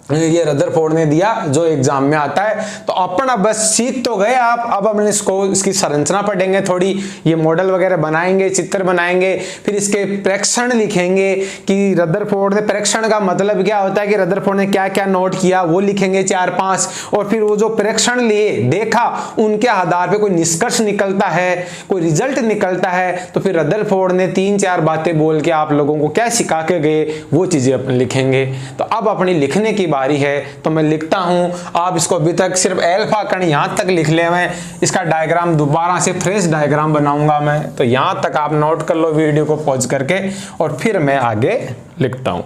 ये रदरफोर्ड ने दिया जो एग्जाम में आता है। तो अपन अब बस सीख तो गए आप, अब अपन इसकी संरचना पढ़ेंगे थोड़ी, ये मॉडल वगैरह बनाएंगे, चित्र बनाएंगे, फिर इसके प्रेक्षण लिखेंगे कि रदरफोर्ड ने, प्रेक्षण का मतलब क्या होता है कि रदरफोर्ड ने क्या क्या नोट किया वो लिखेंगे 4-5, और फिर वो जो प्रेक्षण लिए देखा उनके आधार पर कोई निष्कर्ष निकलता है, कोई रिजल्ट निकलता है, तो फिर रदरफोर्ड ने 3-4 बातें बोल के आप लोगों को क्या सिखा के गए वो चीजें अपन लिखेंगे। तो अब अपनी लिखने की बारी है, तो मैं लिखता हूं। आप इसको अभी तक सिर्फ अल्फा कण यहां तक लिख ले, मैं इसका डायग्राम दोबारा से फ्रेश डायग्राम बनाऊंगा मैं, तो यहां तक आप नोट कर लो वीडियो को पॉज करके, और फिर मैं आगे लिखता हूं।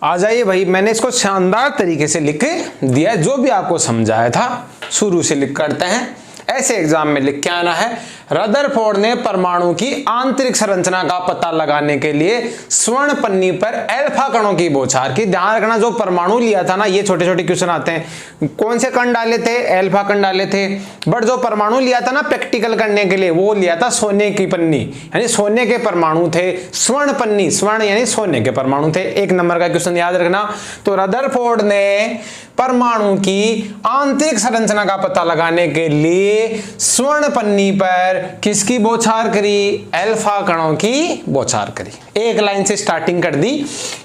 आ जाइए भाई, मैंने इसको शानदार तरीके से लिख दिया है, जो भी आपको समझाया था शुरू से लिख करते हैं। ऐसे एग्जाम में लिख के आना है, रदरफोर्ड ने परमाणु की आंतरिक संरचना का पता लगाने के लिए स्वर्ण पन्नी पर अल्फा कणों की बौछार की। ध्यान रखना, जो परमाणु लिया था ना, ये छोटे छोटे क्वेश्चन आते हैं, कौन से कण डाले थे, अल्फा कण डाले थे, बट जो परमाणु लिया था ना प्रैक्टिकल करने के लिए, वो लिया था सोने की पन्नी, यानी सोने के परमाणु थे। स्वर्ण पन्नी, स्वर्ण यानी सोने के परमाणु थे। 1 नंबर का क्वेश्चन याद रखना। तो रदरफोर्ड ने परमाणु की आंतरिक संरचना का पता लगाने के लिए स्वर्ण पन्नी पर किसकी बौछार करी, अल्फा कणों की बौछार करी। एक लाइन से स्टार्टिंग कर दी।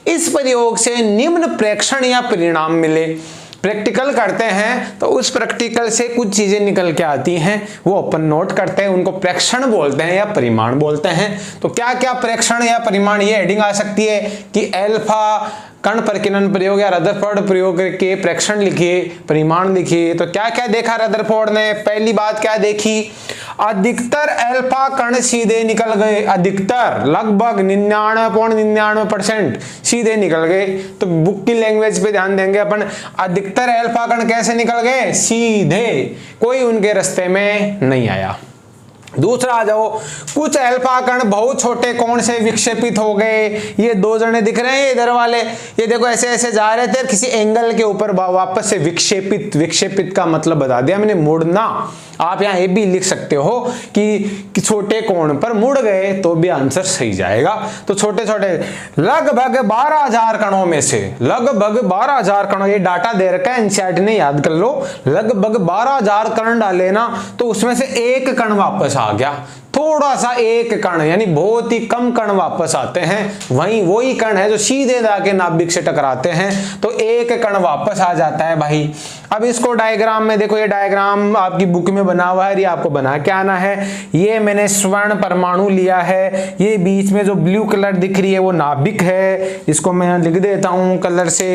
इस प्रयोग से निम्न प्रेक्षण या परिणाम मिले। प्रैक्टिकल करते हैं तो उस प्रैक्टिकल से कुछ चीजें निकल के आती हैं, वो अपन नोट करते हैं, उनको प्रेक्षण बोलते हैं या परिमाण बोलते हैं। तो क्या क्या प्रेक्षण या परिमाण, ये हेडिंग आ सकती है कि अल्फा कण प्रकीर्णन प्रयोग या रदरफोर्ड प्रयोग के प्रेक्षण लिखिए, परिमाण लिखिए। तो क्या क्या देखा रदरफोर्ड ने? पहली बात क्या देखी, अधिकतर अल्फा कण सीधे निकल गए, अधिकतर लगभग 99.99% सीधे निकल गए। तो बुक की लैंग्वेज पे ध्यान देंगे अपन, अधिकतर अल्फा कण कैसे निकल गए, सीधे, कोई उनके रास्ते में नहीं आया। दूसरा आ जाओ, कुछ अल्फा कण बहुत छोटे कोण से विक्षेपित हो गए। ये 2 जने दिख रहे हैं इधर वाले, ये देखो ऐसे ऐसे जा रहे थे, किसी एंगल के ऊपर वापस से विक्षेपित, विक्षेपित का मतलब बता दिया मैंने, मुड़ना। आप यहाँ ये भी लिख सकते हो कि छोटे कोण पर मुड़ गए तो भी आंसर सही जाएगा। तो छोटे छोटे लगभग 12,000 कणों में से, लगभग 12,000 कणों, ये डाटा दे रखा है एनसीईआरटी ने, याद कर लो। लगभग 12,000 कण डाले ना, तो उसमें से 1 कण वापस आ गया, थोड़ा सा 1 कण, यानी बहुत ही कम कण वापस आते हैं। वही कण है जो सीधे जाके नाभिक से टकराते हैं, तो 1 कण वापस आ जाता है भाई। अब इसको डायग्राम में देखो, ये डायग्राम आपकी बुक में बना हुआ है, ये आपको बना के आना है। ये मैंने स्वर्ण परमाणु लिया है, ये बीच में जो ब्लू कलर दिख रही है वो नाभिक है, इसको मैं लिख देता हूं कलर से।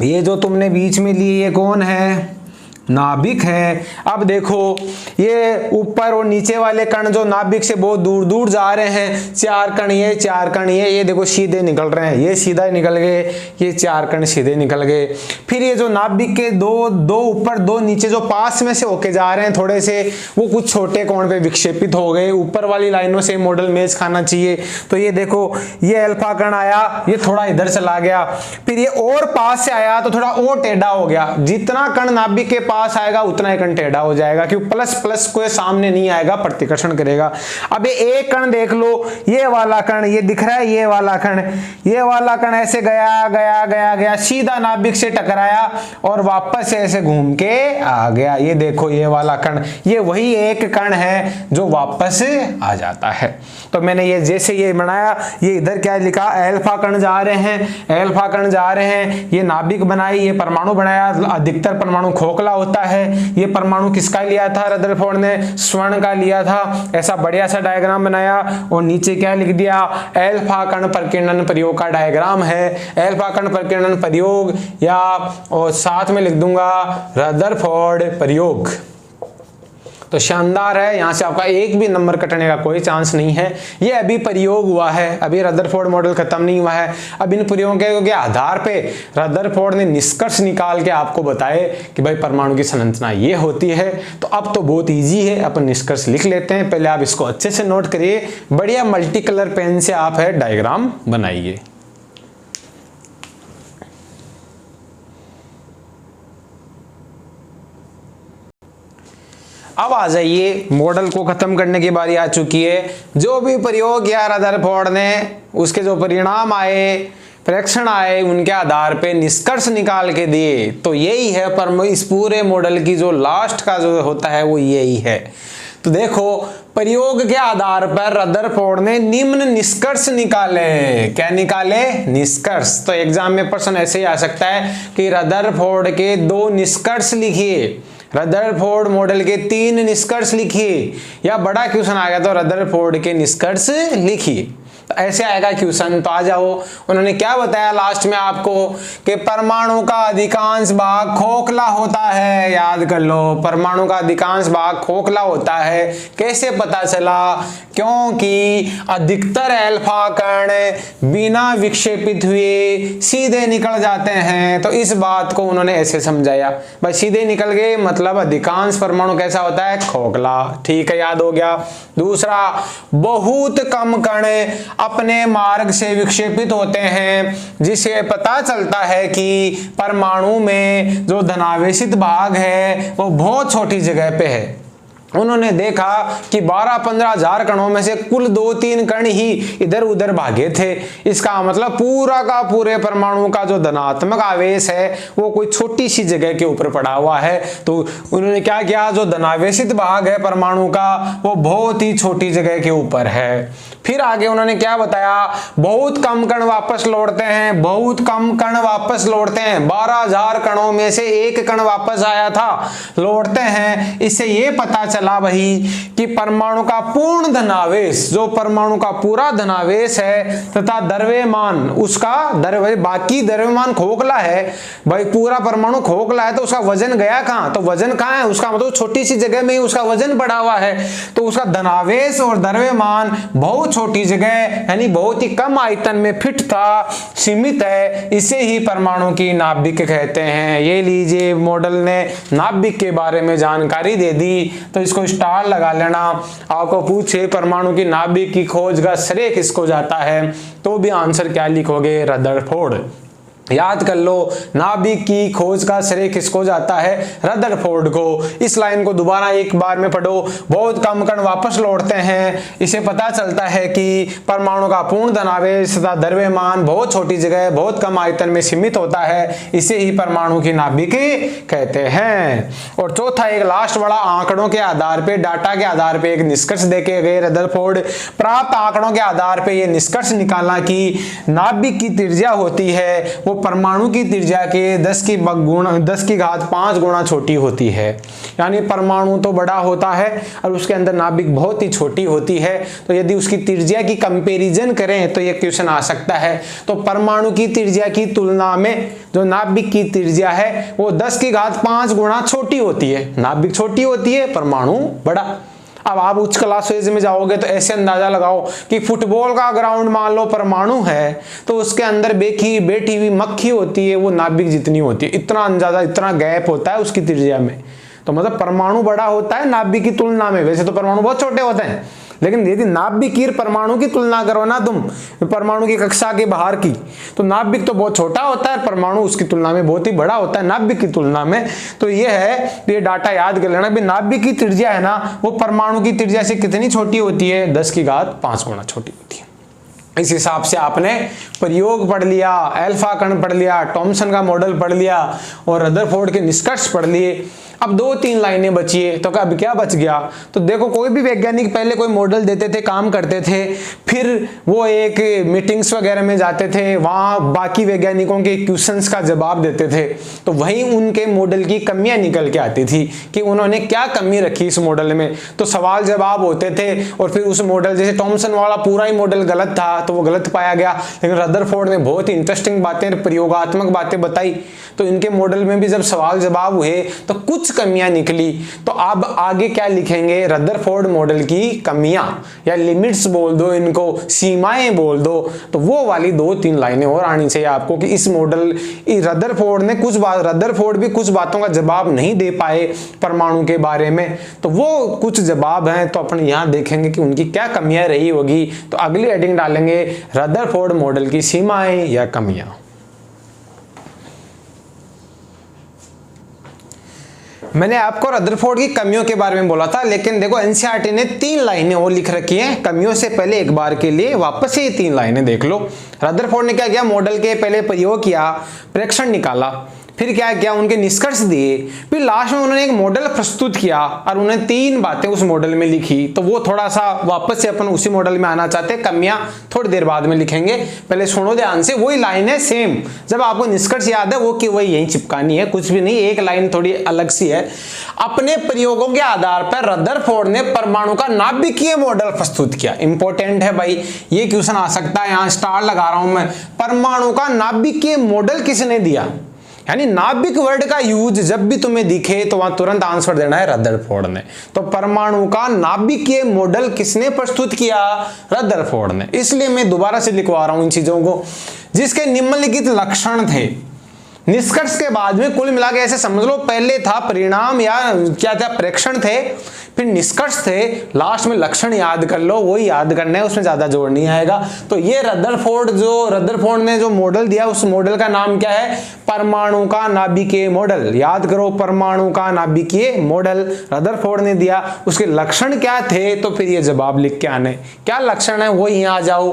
ये जो तुमने बीच में ली ये कौन है, नाभिक है। अब देखो ये ऊपर और नीचे वाले कण जो नाभिक से बहुत दूर दूर जा रहे हैं, 4 कण ये, 4 कण ये देखो सीधे निकल रहे हैं, ये सीधा निकल गए, ये 4 कण सीधे निकल गए। फिर ये जो नाभिक के दो ऊपर 2 नीचे जो पास में से होके जा रहे हैं थोड़े से, वो कुछ छोटे कोण पे विक्षेपित हो गए। ऊपर वाली लाइनों से मॉडल मैच खाना चाहिए। तो ये देखो, ये अल्फा कण आया, ये थोड़ा इधर चला गया, फिर ये और पास से आया तो थोड़ा और टेढ़ा हो गया। जितना कण नाभिक के पास आएगा उतना ही कण टेढ़ा हो जाएगा, क्योंकि प्लस प्लस कोई सामने नहीं आएगा, प्रतिकर्षण करेगा। अब ये एक कण देख लो, ये वाला कण, ये दिख रहा है, ये वाला कण, ये वाला कण ऐसे गया गया गया गया, सीधा नाभिक से टकराया और वापस ऐसे घूम के आ गया। ये देखो ये वाला कण, ये वही एक कण है जो वापस आ जाता है। तो मैंने ये जैसे ये बनाया, ये इधर क्या लिखा, अल्फा कण जा रहे हैं, अल्फा कण जा रहे हैं, ये नाभिक बनाई, ये परमाणु बनाया। अधिकतर परमाणु खोखला होता है। ये परमाणु किसका लिया था रदरफोर्ड ने, स्वर्ण का लिया था। ऐसा बढ़िया सा डायग्राम बनाया और नीचे क्या लिख दिया, अल्फा कण प्रकीर्णन प्रयोग का डायग्राम है। अल्फा कण प्रकीर्णन प्रयोग, या और साथ में लिख दूंगा रदरफोर्ड प्रयोग। तो शानदार है, यहां से आपका एक भी नंबर कटने का कोई चांस नहीं है। ये अभी प्रयोग हुआ है, अभी रदरफोर्ड मॉडल खत्म नहीं हुआ है। अब इन प्रयोगों के आधार पे रदरफोर्ड ने निष्कर्ष निकाल के आपको बताए कि भाई परमाणु की संरचना ये होती है। तो अब तो बहुत इजी है, अपन निष्कर्ष लिख लेते हैं। पहले आप इसको अच्छे से नोट करिए, बढ़िया मल्टी कलर पेन से आप है डायग्राम बनाइए। अब आ जाइए, मॉडल को खत्म करने की बारी आ चुकी है। जो भी प्रयोग किया रदरफोर्ड ने, उसके जो परिणाम आए, प्रेक्षण आए, उनके आधार पे निष्कर्ष निकाल के दिए। तो यही है पर इस पूरे मॉडल की जो लास्ट का जो होता है वो यही है। तो देखो, प्रयोग के आधार पर रदरफोर्ड ने निम्न निष्कर्ष निकाले। क्या निकाले? निष्कर्ष। तो एग्जाम में प्रश्न ऐसे ही आ सकता है कि रदरफोर्ड के 2 निष्कर्ष लिखिए, रदरफोर्ड मॉडल के 3 निष्कर्ष लिखिए, या बड़ा क्वेश्चन आ गया तो रदरफोर्ड के निष्कर्ष लिखिए। तो ऐसे आएगा क्वेश्चन। तो आ जाओ, उन्होंने क्या बताया लास्ट में आपको कि परमाणु का अधिकांश भाग खोखला होता है। याद कर लो, परमाणु का अधिकांश भाग खोखला होता है। कैसे पता चला? क्योंकि अधिकतर अल्फा कण बिना विक्षेपित हुए सीधे निकल जाते हैं। तो इस बात को उन्होंने ऐसे समझाया, भाई सीधे निकल गए मतलब अधिकांश परमाणु कैसा होता है? खोखला। ठीक है, याद हो गया। दूसरा, बहुत कम कण अपने मार्ग से विक्षेपित होते हैं, जिससे पता चलता है कि परमाणु में जो धनावेशित भाग है वो बहुत छोटी जगह पे है। उन्होंने देखा कि 12-15 हजार कणों में से कुल 2-3 कण ही इधर उधर भागे थे। इसका मतलब पूरा का पूरे परमाणु का जो धनात्मक आवेश है वो कोई छोटी सी जगह के ऊपर पड़ा हुआ है। तो उन्होंने क्या किया, जो धनावेशित भाग है परमाणु का वो बहुत ही छोटी जगह के ऊपर है। फिर आगे उन्होंने क्या बताया, बहुत कम कण वापस लौटते हैं, बहुत कम कण वापस लौटते हैं। 12,000 कणों में से 1 कण वापस आया था, लौटते हैं। इससे ये पता चला भाई कि परमाणु का पूर्ण धनावेश, जो परमाणु का पूरा धनावेश है तथा द्रव्यमान उसका बाकी द्रव्यमान खोखला है। भाई पूरा परमाणु खोखला है तो उसका वजन गया कहां? तो वजन कहां है उसका? मतलब छोटी सी जगह में ही उसका वजन बढ़ा हुआ है। तो उसका धनावेश और द्रव्यमान बहुत छोटी जगह यानी बहुत ही कम आयतन में फिट था, सीमित है। इसे ही परमाणु की नाभिक कहते हैं। ये लीजिए, मॉडल ने नाभिक के बारे में जानकारी दे दी, तो इसको स्टार लगा लेना। आपको पूछे परमाणु की नाभिक की खोज का श्रेय किसको जाता है, तो भी आंसर क्या लिखोगे? रदरफोर्ड। याद कर लो, नाभिक की खोज का श्रेय किसको जाता है? रदरफोर्ड को। इस लाइन को दोबारा एक बार में पढ़ो। बहुत कम कण वापस लौटते हैं, इसे पता चलता है कि परमाणु का पूर्ण धनावेश तथा द्रव्यमान बहुत छोटी जगह बहुत कम आयतन में सीमित होता है। इसे ही परमाणु की नाभिक कहते हैं। और चौथा, एक लास्ट बड़ा आंकड़ों के आधार पे, डाटा के आधार पे एक निष्कर्ष देके गए रदरफोर्ड। प्राप्त आंकड़ों के आधार पे ये निष्कर्ष निकाला कि नाभिक की त्रिज्या होती है वो परमाणु की त्रिज्या के 10 की घात 5 गुना छोटी होती है। यानी परमाणु तो बड़ा होता है और उसके अंदर नाभिक बहुत ही छोटी होती है। तो यदि उसकी त्रिज्या की कंपैरिजन करें तो यह क्वेश्चन आ सकता है। तो परमाणु की त्रिज्या की तुलना में जो नाभिक की त्रिज्या है वो 10 की घात 5 गुना छोटी होती है। नाभिक छोटी होती है, परमाणु बड़ा। अब आप उच्च क्लास फेज में जाओगे तो ऐसे अंदाजा लगाओ कि फुटबॉल का ग्राउंड मान लो परमाणु है, तो उसके अंदर बैठी हुई मक्खी होती है वो नाभिक जितनी होती है। इतना अंदाजा, इतना गैप होता है उसकी त्रिज्या में। तो मतलब परमाणु बड़ा होता है नाभिक की तुलना में। वैसे तो परमाणु बहुत छोटे होते हैं, लेकिन यदि नाभिक की परमाणु की तुलना करो ना तुम, परमाणु की कक्षा के बाहर की, तो नाभिक तो बहुत छोटा होता है, परमाणु उसकी तुलना में बहुत ही बड़ा होता है नाभिक की तुलना में। तो ये है, ये डाटा याद कर लेना भी नाभिक की त्रिज्या है ना वो परमाणु की त्रिज्या से कितनी छोटी होती है? 10 की घात 5 गुना छोटी होती है। इस हिसाब से आपने प्रयोग पढ़ लिया, अल्फा कण पढ़ लिया, थॉमसन का मॉडल पढ़ लिया और रदरफोर्ड के निष्कर्ष पढ़ लिए। अब 2-3 लाइनें बची है, तो अब क्या बच गया? तो देखो, कोई भी वैज्ञानिक पहले कोई मॉडल देते थे, काम करते थे, फिर वो एक मीटिंग्स वगैरह में जाते थे, वहाँ बाकी वैज्ञानिकों के क्वेश्चंस का जवाब देते थे। तो वहीं उनके मॉडल की कमियां निकल के आती थी कि उन्होंने क्या कमी रखी इस मॉडल में। तो सवाल जवाब होते थे और फिर उस मॉडल, जैसे थॉमसन वाला पूरा ही मॉडल गलत था तो वो गलत पाया गया, लेकिन रदरफोर्ड ने बहुत ही इंटरेस्टिंग बातें, प्रयोगात्मक बातें बताई। तो इनके मॉडल में भी जब सवाल जवाब हुए तो कुछ कमियां निकली। तो अब आगे क्या लिखेंगे? रदरफोर्ड मॉडल की कमियां या लिमिट्स बोल दो, इनको सीमाएं बोल दो। तो वो वाली 2-3 लाइनें और आनी चाहिए आपको कि इस मॉडल, रदरफोर्ड भी कुछ बातों का जवाब नहीं दे पाए परमाणु के बारे में, तो वो कुछ जवाब हैं। तो अपन यहां देखेंगे कि उनकी क्या कमियां रही होगी। तो अगली हेडिंग डालेंगे रदरफोर्ड मॉडल की सीमाएं या कमियां। मैंने आपको रदरफोर्ड की कमियों के बारे में बोला था, लेकिन देखो एनसीईआरटी ने 3 लाइनें और लिख रखी हैं कमियों से पहले। एक बार के लिए वापस से ये 3 लाइनें देख लो। रदरफोर्ड ने क्या किया, मॉडल के पहले प्रयोग किया, प्रेक्षण निकाला, फिर क्या किया, उनके निष्कर्ष दिए, फिर लास्ट में उन्होंने एक मॉडल प्रस्तुत किया और उन्होंने 3 बातें उस मॉडल में लिखी। तो वो थोड़ा सा वापस से अपन उसी मॉडल में आना चाहते हैं, कमियां थोड़ी देर बाद में लिखेंगे, पहले सुनो ध्यान से। वही लाइन है सेम, जब आपको निष्कर्ष याद है वो कि वही यही चिपकानी है, कुछ भी नहीं, एक लाइन थोड़ी अलग सी है। अपने प्रयोगों के आधार पर रदरफोर्ड ने परमाणु का नाभिकीय मॉडल प्रस्तुत किया। इंपॉर्टेंट है भाई, ये क्वेश्चन आ सकता है, यहां स्टार लगा रहा हूं मैं। परमाणु का नाभिकीय मॉडल किसने दिया, यानी नाभिक वर्ड का यूज जब भी तुम्हें दिखे तो वहां तुरंत आंसर देना है रदरफोर्ड ने। तो परमाणु का नाभिकीय मॉडल किसने प्रस्तुत किया, रदरफोर्ड ने। इसलिए मैं दोबारा से लिखवा रहा हूं इन चीजों को, जिसके निम्नलिखित लक्षण थे। निष्कर्ष के बाद में कुल मिला के ऐसे समझ लो, पहले था परिणाम या क्या था, प्रेक्षण थे, फिर निष्कर्ष थे, लास्ट में लक्षण याद कर लो, वही याद करना है, उसमें ज्यादा जोर नहीं आएगा। तो ये रदरफोर्ड ने जो मॉडल दिया, उस मॉडल का नाम क्या है, परमाणु का नाभिकीय मॉडल। याद करो, परमाणु का नाभिकीय मॉडल रदरफोर्ड ने दिया। उसके लक्षण क्या थे, तो फिर ये जवाब लिख के आने, क्या लक्षण है वो यहां आ जाओ।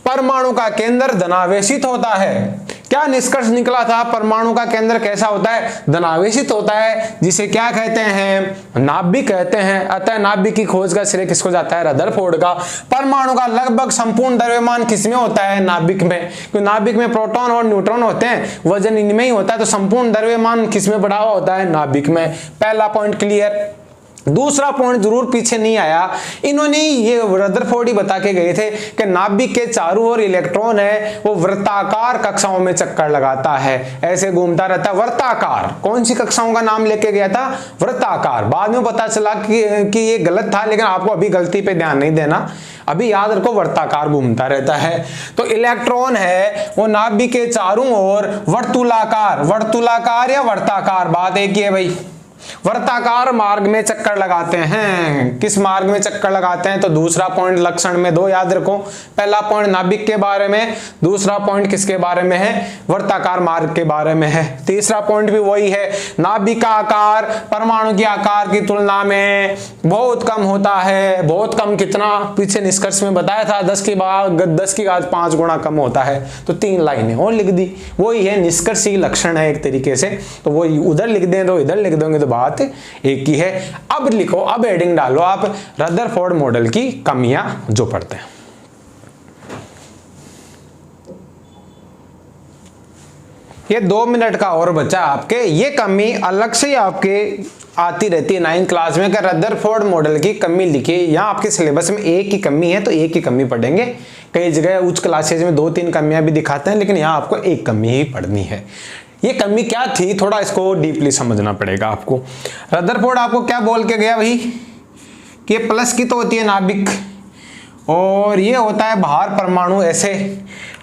परमाणु का केंद्र धनावेशित होता है। क्या निष्कर्ष निकला था, परमाणु का केंद्र कैसा होता है, धनावेशित होता है, जिसे क्या कहते हैं, नाभिक कहते हैं। अतः नाभिक की खोज का श्रेय किसको जाता है, रदरफोर्ड का। परमाणु का लगभग संपूर्ण द्रव्यमान किसमें होता है, नाभिक में, क्योंकि नाभिक में प्रोटॉन और न्यूट्रॉन होते हैं, वजन इनमें ही होता है, तो संपूर्ण द्रव्यमान किसमें बढ़ा हुआ होता है, नाभिक में। पहला पॉइंट क्लियर। दूसरा पॉइंट जरूर पीछे नहीं आया, इन्होंने ये रदरफोर्ड ही बता के गए थे कि नाभिक के चारों ओर इलेक्ट्रॉन है, वो वृत्ताकार कक्षाओं में चक्कर लगाता है, ऐसे घूमता रहता है। वृत्ताकार कौन सी कक्षाओं का नाम लेके गया था, वृत्ताकार। बाद में पता चला कि ये गलत था, लेकिन आपको अभी गलती पे ध्यान नहीं देना, अभी याद रखो वर्ताकार घूमता रहता है। तो इलेक्ट्रॉन है वो नाभिक के चारों ओर वर्तुलाकार या वर्ताकार, बात एक ही है भाई, वर्ताकार मार्ग में चक्कर लगाते हैं। किस मार्ग में चक्कर लगाते हैं, तो दूसरा पॉइंट लक्षण में 2 याद रखो। पहला पॉइंट नाभिक के बारे में, दूसरा पॉइंट किसके बारे में है, वर्ताकार मार्ग के बारे में है। तीसरा पॉइंट भी वही है, नाभिक का आकार परमाणु के आकार की तुलना में बहुत कम होता है। बहुत कम कितना, पीछे निष्कर्ष में बताया था, 10 की घात 5 गुना कम होता है। तो 3 लाइनें और लिख दी, वही है निष्कर्षी लक्षण है एक तरीके से। तो वो उधर लिख दें तो इधर लिख दोगे तो बात एक ही है। अब लिखो, अब हेडिंग डालो आप, रदरफोर्ड मॉडल की कमियां जो पढ़ते हैं। ये 2 मिनट का और बचा आपके। ये कमी अलग से आपके आती रहती है 9th क्लास में, कि रदरफोर्ड मॉडल की कमी लिखी। यहाँ आपके सिलेबस में एक ही कमी है, तो एक ही कमी पढ़ेंगे। कई जगह उच्च क्लासेज में 2-3 कमियां भी दिखाते हैं, लेकिन यहाँ आपको एक कमी ही पढ़नी है। ये कमी क्या थी, थोड़ा इसको डीपली समझना पड़ेगा आपको। रदरफोर्ड आपको क्या बोल के गया भाई, कि ये प्लस की तो होती है नाभिक, और ये होता है बाहर परमाणु ऐसे,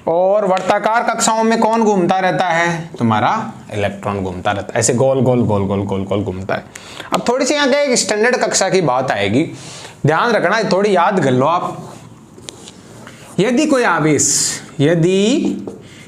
और वर्ताकार कक्षाओं में कौन घूमता रहता है, तुम्हारा इलेक्ट्रॉन घूमता रहता है, ऐसे गोल गोल गोल गोल गोल गोल घूमता है। अब थोड़ी सी यहाँ का एक स्टैंडर्ड कक्षा की बात आएगी, ध्यान रखना, थोड़ी याद कर लो आप। यदि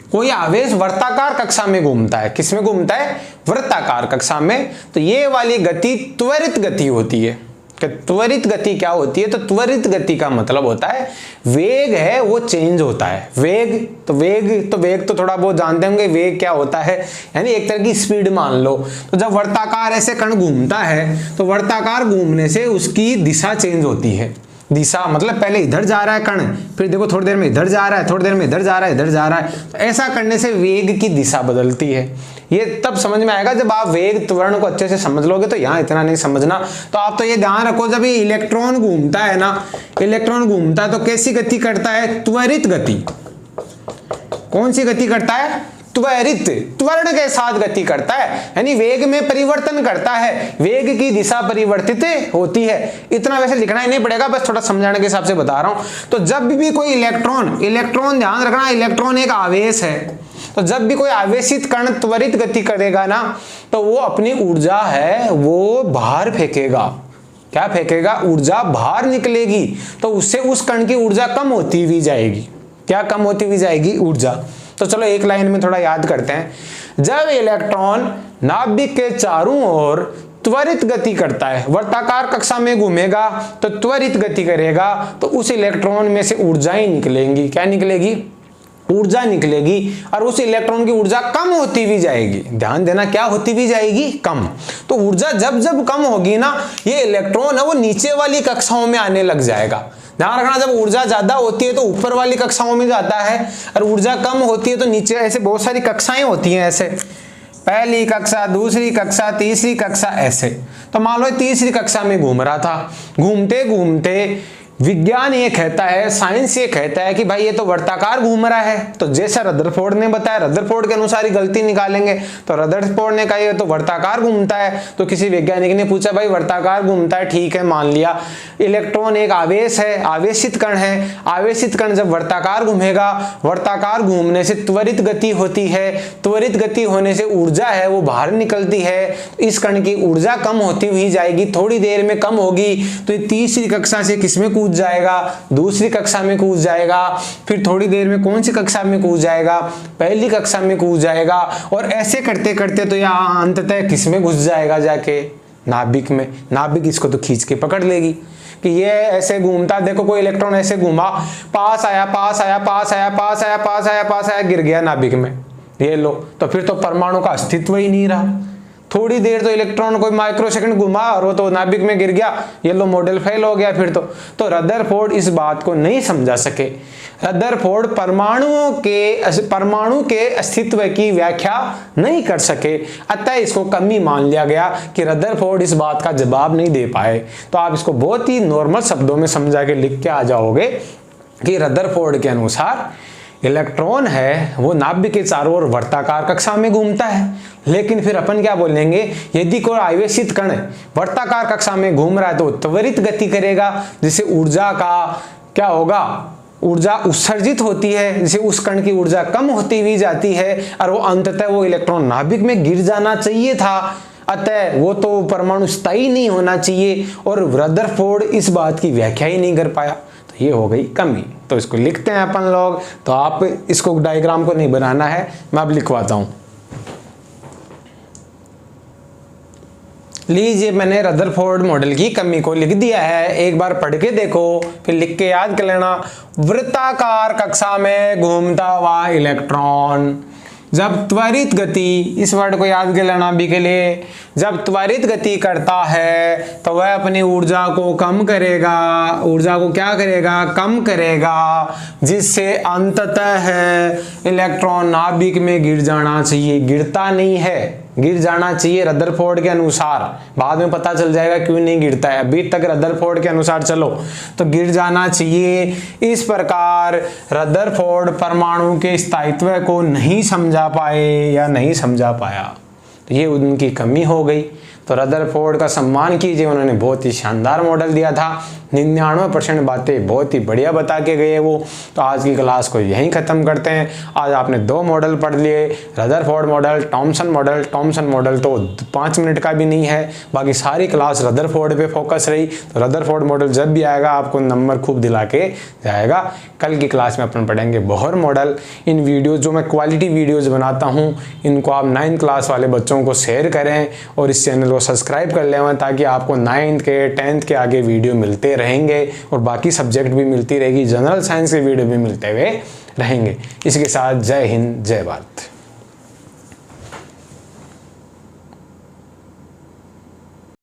कोई आवेश वर्ताकार कक्षा में घूमता है, किसमें घूमता है, वृत्ताकार कक्षा में, तो ये वाली गति त्वरित गति होती है। त्वरित गति क्या होती है, तो त्वरित गति का मतलब होता है वेग है वो चेंज होता है। वेग तो थोड़ा बहुत जानते होंगे, वेग क्या होता है, यानी एक तरह की स्पीड मान लो। तो जब वर्ताकार ऐसे कण घूमता है, तो वर्ताकार घूमने से उसकी दिशा चेंज होती है। दिशा मतलब पहले इधर जा रहा है कण, फिर देखो थोड़ी देर में इधर जा रहा है, थोड़ी देर में इधर जा रहा है, इधर जा रहा है। तो ऐसा करने से वेग की दिशा बदलती है। ये तब समझ में आएगा जब आप वेग त्वरण को अच्छे से समझ लोगे, तो यहाँ इतना नहीं समझना। तो आप तो ये ध्यान रखो, जब ये इलेक्ट्रॉन घूमता है ना, इलेक्ट्रॉन घूमता है तो कैसी गति करता है, त्वरित गति। कौन सी गति करता है, त्वरण के साथ गति करता है, यानी वेग में परिवर्तन करता है, वेग की दिशा परिवर्तित होती है। इतना वैसे लिखना ही नहीं पड़ेगा, बस थोड़ा समझाने के हिसाब से बता रहा हूं। तो जब भी कोई इलेक्ट्रॉन ध्यान रखना, इलेक्ट्रॉन एक आवेश है, तो जब भी कोई आवेशित कण त्वरित गति करेगा ना, तो वो अपनी ऊर्जा है वो बाहर फेंकेगा। क्या फेंकेगा, ऊर्जा बाहर निकलेगी, तो उससे उस कण की ऊर्जा कम होती हुई जाएगी। क्या कम होती हुई जाएगी, ऊर्जा। तो चलो एक लाइन में थोड़ा याद करते हैं। जब इलेक्ट्रॉन नाभिक के चारों ओर त्वरित गति करता है, वर्ताकार कक्षा में घूमेगा तो त्वरित गति करेगा, तो उस इलेक्ट्रॉन में से ऊर्जाएं निकलेंगी। क्या निकलेगी? ऊर्जा निकलेगी, और उस इलेक्ट्रॉन की ऊर्जा कम होती भी जाएगी। ध्यान देना, क्या होती भी जाएगी? कम। तो ऊर्जा जब जब कम होगी ना, ये इलेक्ट्रॉन है वो नीचे वाली कक्षाओं में आने लग जाएगा। ध्यान रखना, जब ऊर्जा ज्यादा होती है तो ऊपर वाली कक्षाओं में जाता है, और ऊर्जा कम होती है तो नीचे। ऐसे बहुत सारी कक्षाएं होती हैं, ऐसे पहली कक्षा, दूसरी कक्षा, तीसरी कक्षा, ऐसे। तो मान लो तीसरी कक्षा में घूम रहा था, घूमते घूमते विज्ञान ये कहता है, साइंस ये कहता है कि भाई ये तो वर्ताकार घूम रहा है। तो जैसा रदरफोर्ड ने बताया, रदरफोर्ड के अनुसार ही गलती निकालेंगे। तो रदरफोर्ड ने कहा ये तो वर्ताकार घूमता है। तो किसी वैज्ञानिक ने पूछा भाई वर्ताकार घूमता है, ठीक है मान लिया। इलेक्ट्रॉन एक आवेश है, आवेशित कण है। आवेशित कण जब वर्ताकार घूमेगा, वर्ताकार घूमने से त्वरित गति होती है। त्वरित गति होने से ऊर्जा है वो बाहर निकलती है। इस कण की ऊर्जा कम होती हुई जाएगी, थोड़ी देर में कम होगी। तो ये तीसरी कक्षा से किसमें कूद जाएगा? दूसरी कक्षा में कूद जाएगा। फिर थोड़ी देर में कौन सी कक्षा में कूद जाएगा? पहली कक्षा में कूद जाएगा। और ऐसे करते करते तो यहाँ अंततः किसमें घुस जाएगा? जाके नाभिक में। नाभिक इसको तो खींच के पकड़ लेगी कि ये ऐसे घूमता, देखो कोई इलेक्ट्रॉन ऐसे घूमा, पास आया, पास आया, पास आया, पास आया, पास आया, पास आया, गिर गया नाभिक में। ये लो, तो फिर तो परमाणु का अस्तित्व ही नहीं रहा। थोड़ी देर तो इलेक्ट्रॉन कोई माइक्रोसेकंड घुमा और वो तो नाभिक में गिर गया, ये लो मॉडल फेल हो गया फिर तो रदरफोर्ड इस बात को नहीं समझा सके। रदरफोर्ड परमाणु के अस्तित्व की व्याख्या नहीं कर सके, अतः इसको कमी मान लिया गया कि रदरफोर्ड इस बात का जवाब नहीं दे पाए। तो आप इसको बहुत ही नॉर्मल शब्दों में समझा के लिख के आ जाओगे कि रदरफोर्ड के अनुसार इलेक्ट्रॉन है वो नाभिक के चारों ओर वर्ताकार कक्षा में घूमता है। लेकिन फिर अपन क्या बोलेंगे, यदि कोई आवेशित कण वर्ताकार कक्षा में घूम रहा है तो त्वरित गति करेगा, जिससे ऊर्जा का क्या होगा? ऊर्जा उत्सर्जित होती है, जिससे उस कण की ऊर्जा कम होती हुई जाती है, और वो अंततः वो इलेक्ट्रॉन नाभिक में गिर जाना चाहिए था। अतः वो तो परमाणु स्थायी नहीं होना चाहिए, और रदरफोर्ड इस बात की व्याख्या ही नहीं कर पाया। तो ये हो गई कमी। तो इसको लिखते हैं अपन लोग। तो आप इसको डायग्राम को नहीं बनाना है, मैं अब लिखवाता हूं। लीजिए, मैंने रदरफोर्ड मॉडल की कमी को लिख दिया है। एक बार पढ़ के देखो, फिर लिख के याद कर लेना। वृत्ताकार कक्षा में घूमता हुआ इलेक्ट्रॉन जब त्वरित गति, इस वर्ड को याद कर लेना अभी के लिए, जब त्वरित गति करता है तो वह अपनी ऊर्जा को कम करेगा। ऊर्जा को क्या करेगा? कम करेगा, जिससे अंततः इलेक्ट्रॉन नाभिक में गिर जाना चाहिए। गिरता नहीं है, गिर जाना चाहिए रदरफोर्ड के अनुसार। बाद में पता चल जाएगा क्यों नहीं गिरता है, अभी तक रदरफोर्ड के अनुसार चलो तो गिर जाना चाहिए। इस प्रकार रदरफोर्ड परमाणु के स्थायित्व को नहीं समझा पाए या नहीं समझा पाया, तो ये उनकी कमी हो गई। तो रदरफोर्ड का सम्मान कीजिए, उन्होंने बहुत ही शानदार मॉडल दिया था। 99% बातें बहुत ही बढ़िया बता के गए वो। तो आज की क्लास को यहीं ख़त्म करते हैं। आज आपने 2 मॉडल पढ़ लिए, Rutherford model, Thompson model. Thompson model तो 5 मिनट का भी नहीं है, बाकी सारी क्लास रदरफोर्ड पे फोकस रही। तो रदरफोर्ड मॉडल जब भी आएगा आपको नंबर खूब दिला के जाएगा। कल की क्लास में अपन पढ़ेंगे बोहर मॉडल। इन वीडियोज़ जो मैं क्वालिटी वीडियोज़ बनाता हूँ, इनको आप 9th क्लास वाले बच्चों को शेयर करें और इस चैनल को सब्सक्राइब कर लें, ताकि आपको 9th के 10th के आगे वीडियो मिलते रहेंगे और बाकी सब्जेक्ट भी मिलती रहेगी, जनरल साइंस के वीडियो भी मिलते हुए रहेंगे। इसके साथ जय हिंद, जय भारत।